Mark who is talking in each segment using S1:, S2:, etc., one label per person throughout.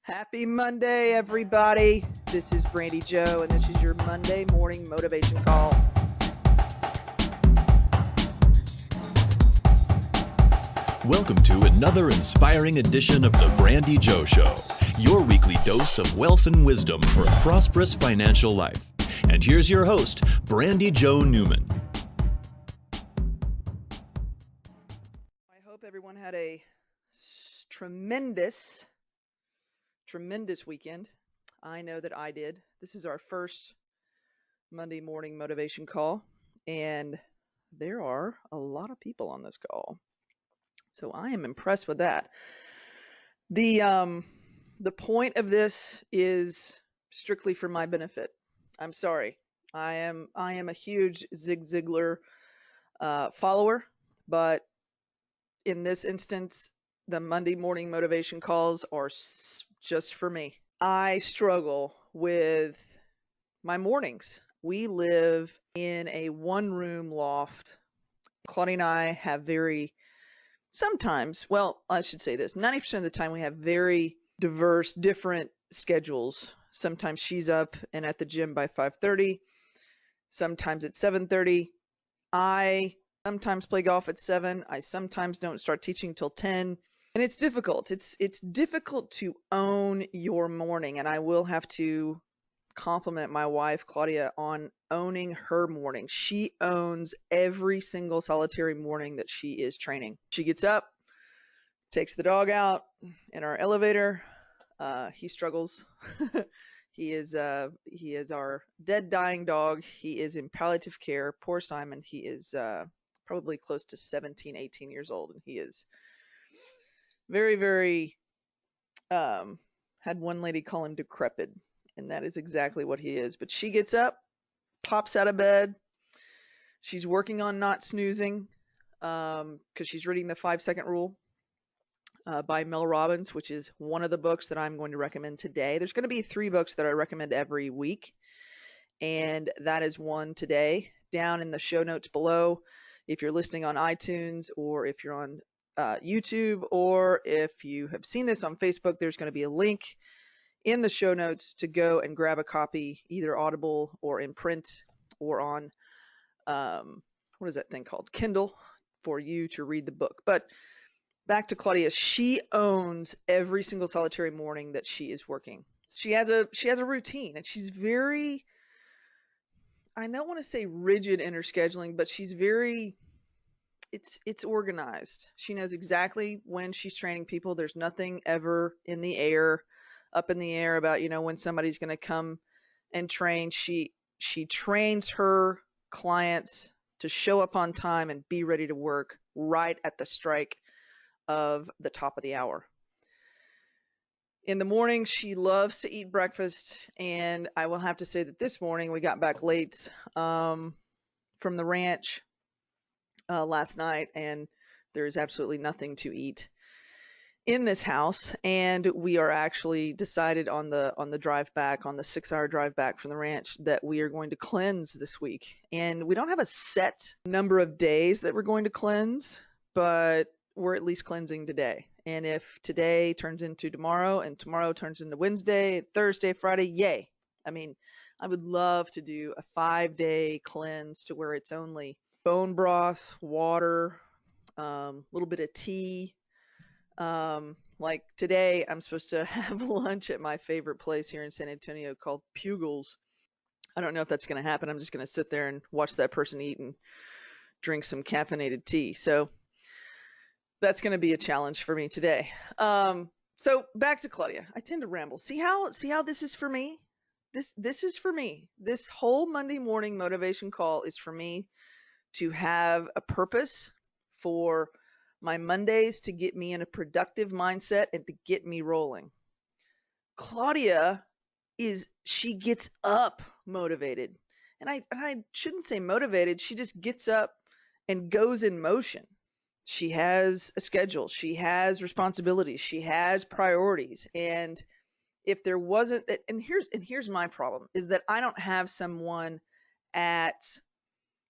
S1: Happy Monday, everybody. This is Brandi Joe, and this is your Monday morning motivation call.
S2: Welcome to another inspiring edition of the Brandi Joe Show, your weekly dose of wealth and wisdom for a prosperous financial life. And here's your host, Brandi Joe Newman.
S1: I hope everyone had a tremendous weekend. I know that I did. This is our first Monday morning motivation call, and there are a lot of people on this call. So I am impressed with that. The point of this is strictly for my benefit. I'm sorry. I am a huge Zig Ziglar follower, but in this instance, the Monday morning motivation calls are just for me. I struggle with my mornings. We live in a one-room loft. Claudia and I have sometimes, well, I should say this, 90% of the time we have very diverse, different schedules. Sometimes she's up and at the gym by 5:30. Sometimes it's 7:30. I sometimes play golf at 7. I sometimes don't start teaching till 10. And it's difficult. It's difficult to own your morning, and I will have to compliment my wife, Claudia, on owning her morning. She owns every single solitary morning that she is training. She gets up, takes the dog out in our elevator. He struggles. He is our dead, dying dog. He is in palliative care. Poor Simon. He is probably close to 17, 18 years old, and he is very, very, had one lady call him decrepit, and that is exactly what he is. But she gets up, pops out of bed. She's working on not snoozing because she's reading the 5-second rule by Mel Robbins, which is one of the books that I'm going to recommend today. There's going to be 3 books that I recommend every week, and that is one today. Down in the show notes below, if you're listening on iTunes or if you're on YouTube, or if you have seen this on Facebook, there's going to be a link in the show notes to go and grab a copy, either Audible or in print or on, what is that thing called? Kindle, for you to read the book. But back to Claudia. She owns every single solitary morning that she is working. She has a routine, and she's very, I don't want to say rigid in her scheduling, but she's very, it's organized. She knows exactly when she's training people. There's nothing ever up in the air about, when somebody's going to come and train. She trains her clients to show up on time and be ready to work right at the strike of the top of the hour. In the morning, she loves to eat breakfast, and I will have to say that this morning we got back late from the ranch last night, and there's absolutely nothing to eat in this house, and we are actually decided on the drive back, on the 6-hour drive back from the ranch, that we are going to cleanse this week. And we don't have a set number of days that we're going to cleanse, but we're at least cleansing today. And if today turns into tomorrow, and tomorrow turns into Wednesday, Thursday, Friday, yay. I mean, I would love to do a 5-day cleanse to where it's only bone broth, water, a little bit of tea. Like today, I'm supposed to have lunch at my favorite place here in San Antonio called Pugel's. I don't know if that's going to happen. I'm just going to sit there and watch that person eat and drink some caffeinated tea. So that's going to be a challenge for me today. So back to Claudia. I tend to ramble. See how this is for me? This is for me. This whole Monday morning motivation call is for me to have a purpose, for my Mondays to get me in a productive mindset and to get me rolling. Claudia she gets up motivated. And I shouldn't say motivated, she just gets up and goes in motion. She has a schedule, she has responsibilities, she has priorities. And if there wasn't, and here's my problem, is that I don't have someone at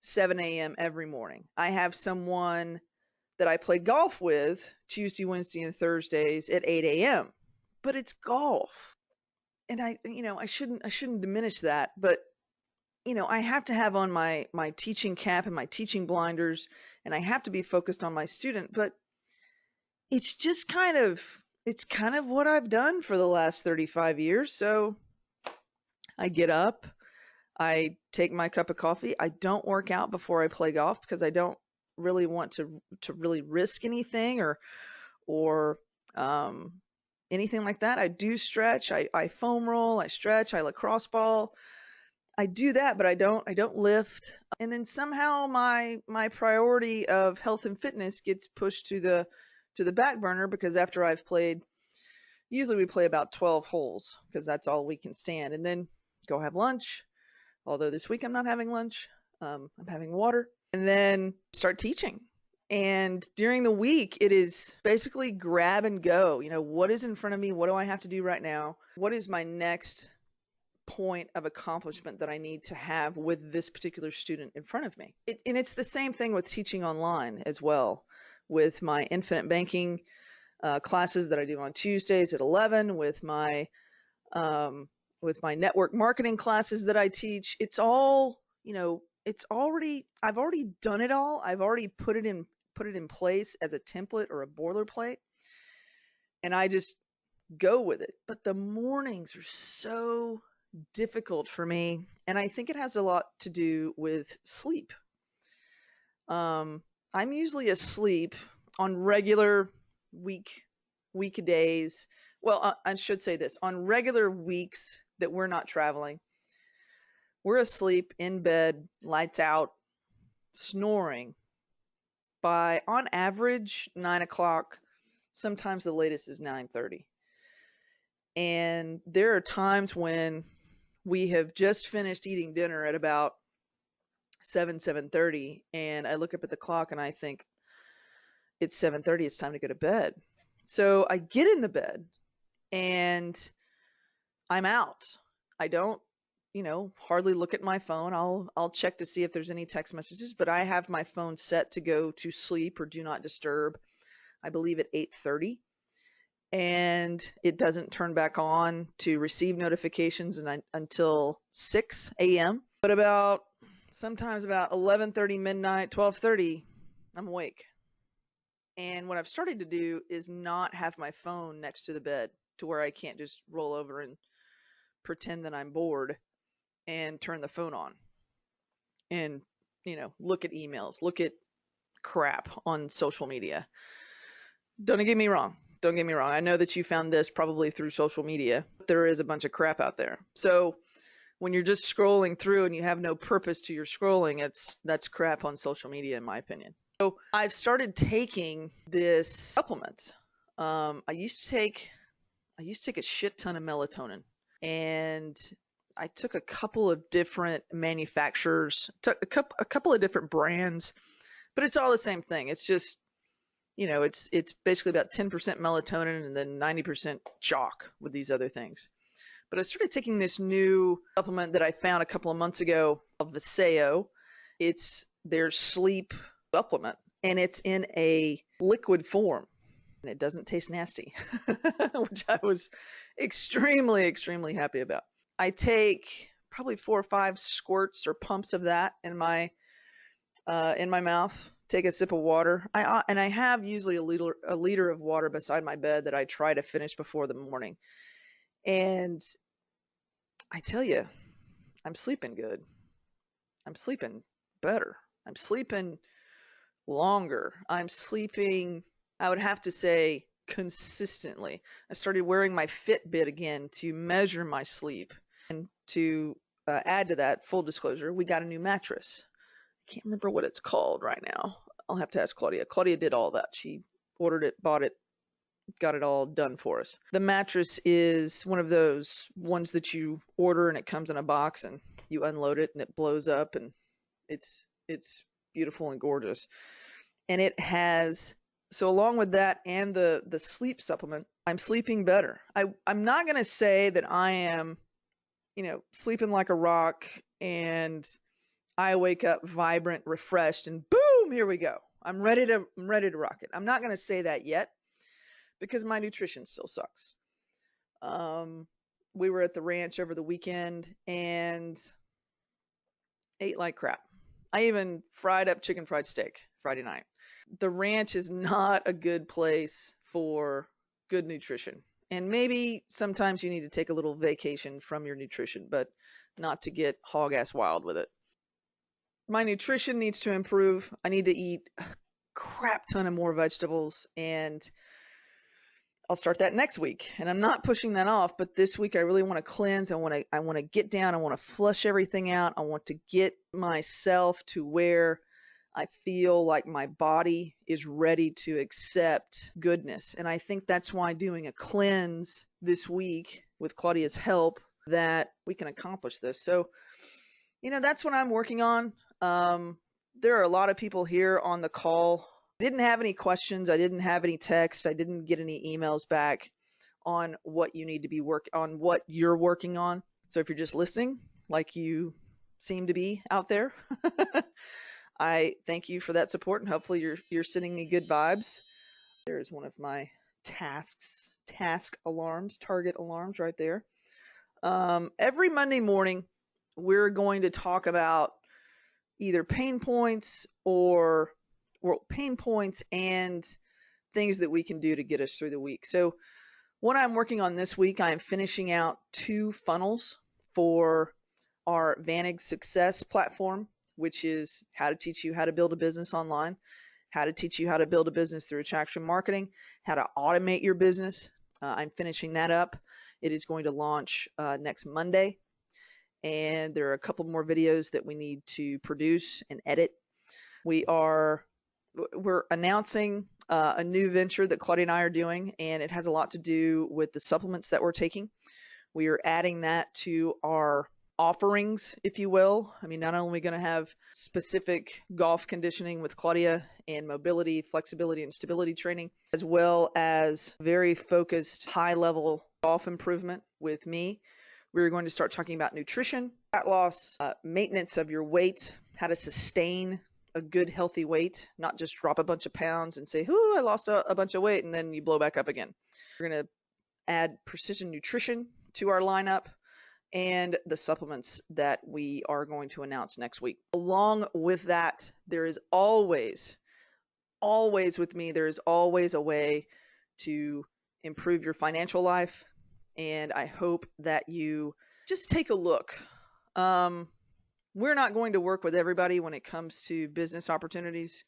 S1: 7 a.m. every morning. I have someone that I play golf with Tuesday, Wednesday, and Thursdays at 8 a.m. but it's golf. And I shouldn't diminish that, but I have to have on my teaching cap and my teaching blinders, and I have to be focused on my student, but it's just it's kind of what I've done for the last 35 years. So I get up, I take my cup of coffee. I don't work out before I play golf because I don't really want to really risk anything or um, anything like that. I do stretch. I foam roll. I stretch. I lacrosse ball. I do that, but I don't lift. And then somehow my priority of health and fitness gets pushed to the back burner because after I've played, usually we play about 12 holes because that's all we can stand, and then go have lunch. Although this week I'm not having lunch, I'm having water, and then start teaching. And during the week, it is basically grab and go. What is in front of me? What do I have to do right now? What is my next point of accomplishment that I need to have with this particular student in front of me? And it's the same thing with teaching online as well, with my infinite banking classes that I do on Tuesdays at 11, with my network marketing classes that I teach. It's all, I've already done it all. I've already put it in place as a template or a boilerplate, and I just go with it. But the mornings are so difficult for me, and I think it has a lot to do with sleep. I'm usually asleep on regular weekdays. Well, I should say this: on regular weeks that we're not traveling, we're asleep in bed, lights out, snoring by, on average, 9 o'clock. Sometimes the latest is 9:30. And there are times when we have just finished eating dinner at about 7:30, and I look up at the clock and I think it's 7:30, it's time to go to bed. So I get in the bed and I'm out. I don't, hardly look at my phone. I'll check to see if there's any text messages, but I have my phone set to go to sleep or do not disturb, I believe at 8:30. And it doesn't turn back on to receive notifications until 6 a.m. But sometimes about 11:30, midnight, 12:30, I'm awake. And what I've started to do is not have my phone next to the bed to where I can't just roll over and pretend that I'm bored and turn the phone on and, look at emails, look at crap on social media. Don't get me wrong. Don't get me wrong. I know that you found this probably through social media. There is a bunch of crap out there. So when you're just scrolling through and you have no purpose to your scrolling, that's crap on social media, in my opinion. So I've started taking this supplement. I used to take a shit ton of melatonin, and I took a couple of different manufacturers, took a couple of different brands, but it's all the same thing. It's just, it's basically about 10% melatonin and then 90% chalk with these other things. But I started taking this new supplement that I found a couple of months ago of Viseo. It's their sleep supplement, and it's in a liquid form, and it doesn't taste nasty, which I was extremely, extremely happy about. I take probably 4 or 5 squirts or pumps of that in my mouth. Take a sip of water. I have usually a liter of water beside my bed that I try to finish before the morning. And I tell you, I'm sleeping good. I'm sleeping better. I'm sleeping longer. I'm sleeping, I would have to say, consistently. I started wearing my Fitbit again to measure my sleep. And to add to that, full disclosure, we got a new mattress. I can't remember what it's called right now. I'll have to ask Claudia. Claudia did all that. She ordered it, bought it, got it all done for us. The mattress is one of those ones that you order and it comes in a box and you unload it and it blows up, and it's beautiful and gorgeous. And it has, so along with that and the sleep supplement, I'm sleeping better. I'm not going to say that I am, sleeping like a rock and I wake up vibrant, refreshed, and boom, here we go. I'm ready to rock it. I'm not going to say that yet because my nutrition still sucks. We were at the ranch over the weekend and ate like crap. I even fried up chicken fried steak Friday night. The ranch is not a good place for good nutrition. And maybe sometimes you need to take a little vacation from your nutrition, but not to get hog ass wild with it. My nutrition needs to improve. I need to eat a crap ton of more vegetables, and I'll start that next week. And I'm not pushing that off, but this week I really want to cleanse. I want to get down. I want to flush everything out. I want to get myself to where I feel like my body is ready to accept goodness. And I think that's why doing a cleanse this week with Claudia's help that we can accomplish this. So, that's what I'm working on. There are a lot of people here on the call. I didn't have any questions. I didn't have any texts. I didn't get any emails back on what you need to be on what you're working on. So if you're just listening, like you seem to be out there, I thank you for that support, and hopefully you're sending me good vibes. There's one of my task alarms, target alarms right there. Every Monday morning, we're going to talk about either pain points and things that we can do to get us through the week. So what I'm working on this week, I'm finishing out 2 funnels for our Vanig Success platform, which is how to teach you how to build a business online, how to teach you how to build a business through attraction marketing, how to automate your business. I'm finishing that up. It is going to launch next Monday. And there are a couple more videos that we need to produce and edit. We're announcing a new venture that Claudia and I are doing, and it has a lot to do with the supplements that we're taking. We are adding that to our offerings, if you will. I mean, not only are we going to have specific golf conditioning with Claudia and mobility, flexibility, and stability training, as well as very focused high-level golf improvement with me. We're going to start talking about nutrition, fat loss, maintenance of your weight, how to sustain a good healthy weight, not just drop a bunch of pounds and say, "Ooh, I lost a bunch of weight," and then you blow back up again. We're going to add precision nutrition to our lineup and the supplements that we are going to announce next week. Along with that, there is always with me, there is always a way to improve your financial life. And I hope that you just take a look. We're not going to work with everybody when it comes to business opportunities.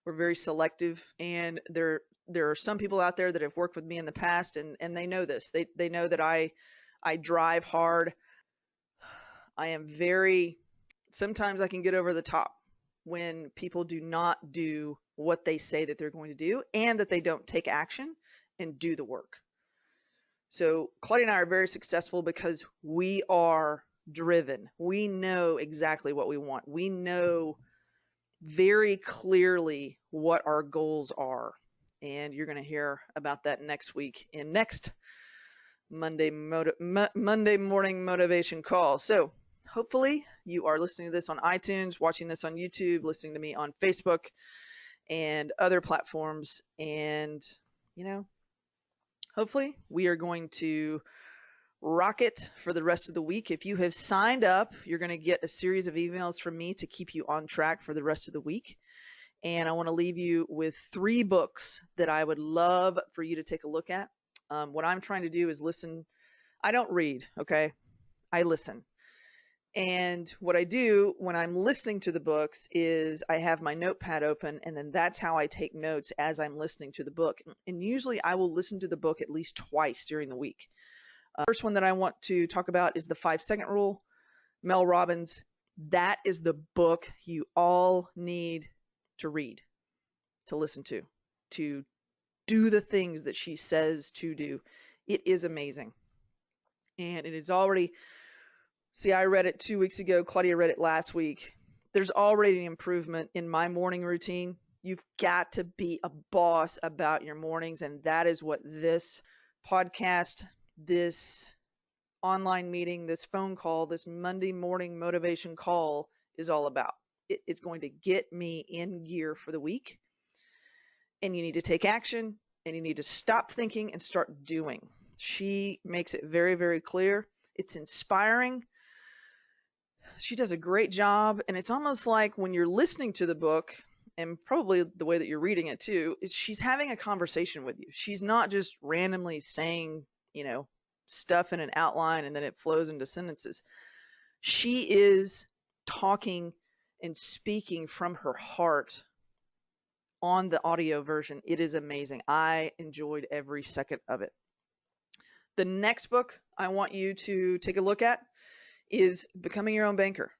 S1: We're very selective, and there are some people out there that have worked with me in the past, and they know this. They know that I drive hard. I am sometimes I can get over the top when people do not do what they say that they're going to do, and that they don't take action and do the work. So Claudia and I are very successful because we are driven. We know exactly what we want. We know very clearly what our goals are. And you're going to hear about that next week in next Monday morning motivation call. So hopefully you are listening to this on iTunes, watching this on YouTube, listening to me on Facebook and other platforms. And, hopefully we are going to rock it for the rest of the week. If you have signed up, you're going to get a series of emails from me to keep you on track for the rest of the week. And I want to leave you with 3 books that I would love for you to take a look at. What I'm trying to do is listen. I don't read, okay? I listen. And what I do when I'm listening to the books is I have my notepad open, and then that's how I take notes as I'm listening to the book. And usually I will listen to the book at least twice during the week. First one that I want to talk about is the 5-second rule. Mel Robbins. That is the book you all need to read, to listen to do the things that she says to do. It is amazing. And it is already, I read it 2 weeks ago. Claudia read it last week. There's already an improvement in my morning routine. You've got to be a boss about your mornings, and that is what this podcast, this online meeting, this phone call, this Monday morning motivation call is all about. It's going to get me in gear for the week. And you need to take action, and you need to stop thinking and start doing. She makes it very, very clear. It's inspiring. She does a great job. And it's almost like when you're listening to the book, and probably the way that you're reading it too, is she's having a conversation with you. She's not just randomly saying, stuff in an outline and then it flows into sentences. She is talking and speaking from her heart on the audio version. It is amazing. I enjoyed every second of it. The next book I want you to take a look at is Becoming Your Own Banker.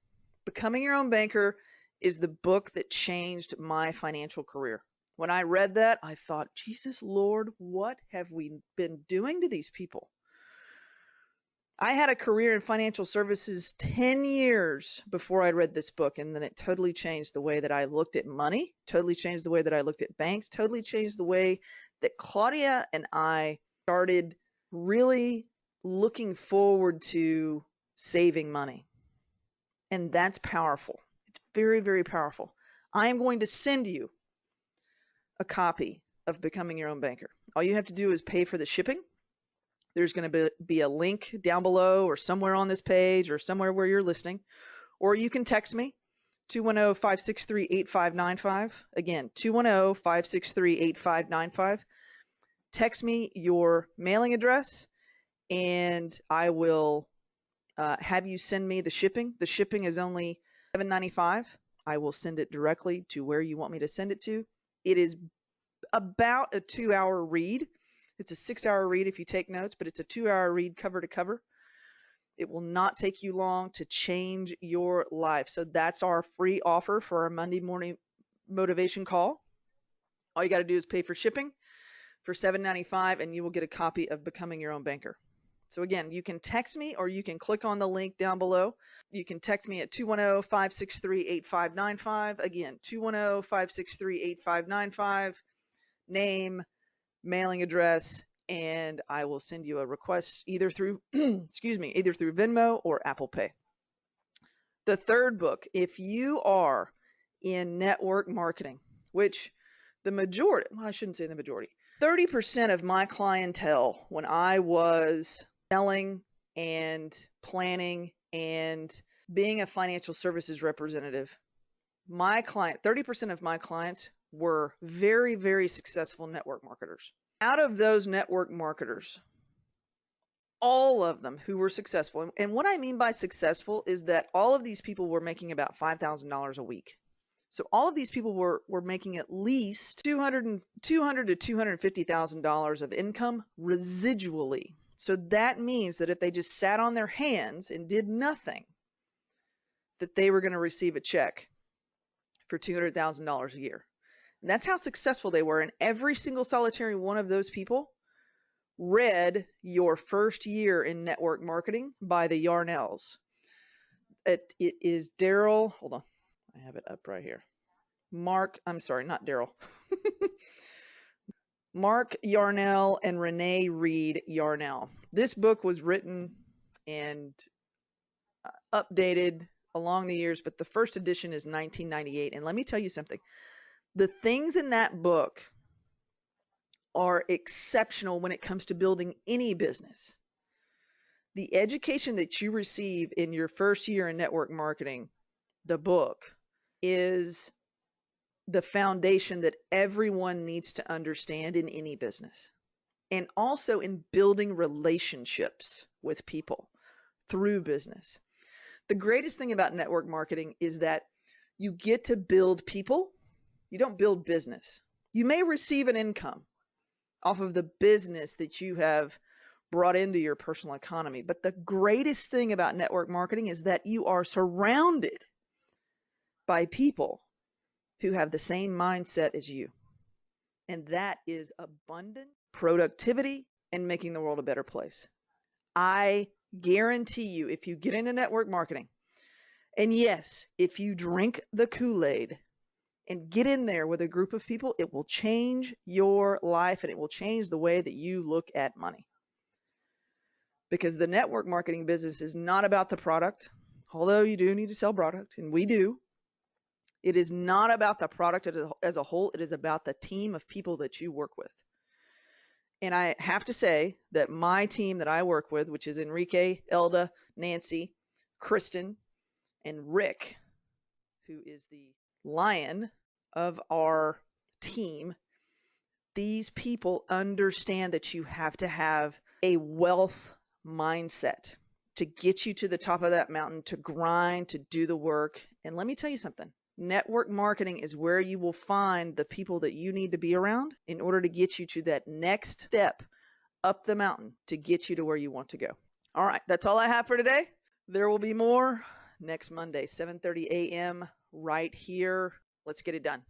S1: Becoming Your Own Banker is the book that changed my financial career. When I read that, I thought, Jesus Lord, what have we been doing to these people? I had a career in financial services 10 years before I read this book, and then it totally changed the way that I looked at money, totally changed the way that I looked at banks, totally changed the way that Claudia and I started really looking forward to saving money. And that's powerful. It's very, very powerful. I am going to send you a copy of Becoming Your Own Banker. All you have to do is pay for the shipping. There's going to be a link down below or somewhere on this page or somewhere where you're listening. Or you can text me, 210-563-8595. Again, 210-563-8595. Text me your mailing address, and I will have you send me the shipping. The shipping is only $7.95. I will send it directly to where you want me to send it to. It is about a 2-hour read. It's a 6-hour read if you take notes, but it's a 2-hour read cover to cover. It will not take you long to change your life. So that's our free offer for our Monday morning motivation call. All you got to do is pay for shipping for $7.95, and you will get a copy of Becoming Your Own Banker. So again, you can text me or you can click on the link down below. You can text me at 210-563-8595. Again, 210-563-8595. Name, mailing address, and I will send you a request either through either through Venmo or Apple Pay. The third book, if you are in network marketing, which the majority, well, I shouldn't say the majority, 30% of my clientele when I was selling and planning and being a financial services representative, 30% of my clients were very, very successful network marketers. Out of those network marketers, all of them who were successful, and what I mean by successful is that all of these people were making about $5,000 a week. So all of these people were making at least $200,000 to $250,000 of income residually. So that means that if they just sat on their hands and did nothing, that they were going to receive a check for $200,000 a year. And that's how successful they were. And every single solitary one of those people read Your First Year in Network Marketing by the Yarnells. It is Daryl. Hold on. I have it up right here. Mark Yarnell and Renee Reed Yarnell. This book was written and updated along the years, but the first edition is 1998. And let me tell you something. The things in that book are exceptional when it comes to building any business. The education that you receive in your first year in network marketing, the book, is the foundation that everyone needs to understand in any business, and also in building relationships with people through business. The greatest thing about network marketing is that you get to build people. You don't build business. You may receive an income off of the business that you have brought into your personal economy, but the greatest thing about network marketing is that you are surrounded by people who have the same mindset as you. And that is abundant productivity and making the world a better place. I guarantee you, if you get into network marketing, and yes, if you drink the Kool-Aid and get in there with a group of people, it will change your life and it will change the way that you look at money. Because the network marketing business is not about the product, although you do need to sell product, and we do. It is not about the product as a whole. It is about the team of people that you work with. And I have to say that my team that I work with, which is Enrique, Elda, Nancy, Kristen, and Rick, who is the lion of our team, these people understand that you have to have a wealth mindset to get you to the top of that mountain, to grind, to do the work. And let me tell you something. Network marketing is where you will find the people that you need to be around in order to get you to that next step up the mountain to get you to where you want to go. All right, that's all I have for today. There will be more next Monday, 7:30 a.m. right here. Let's get it done.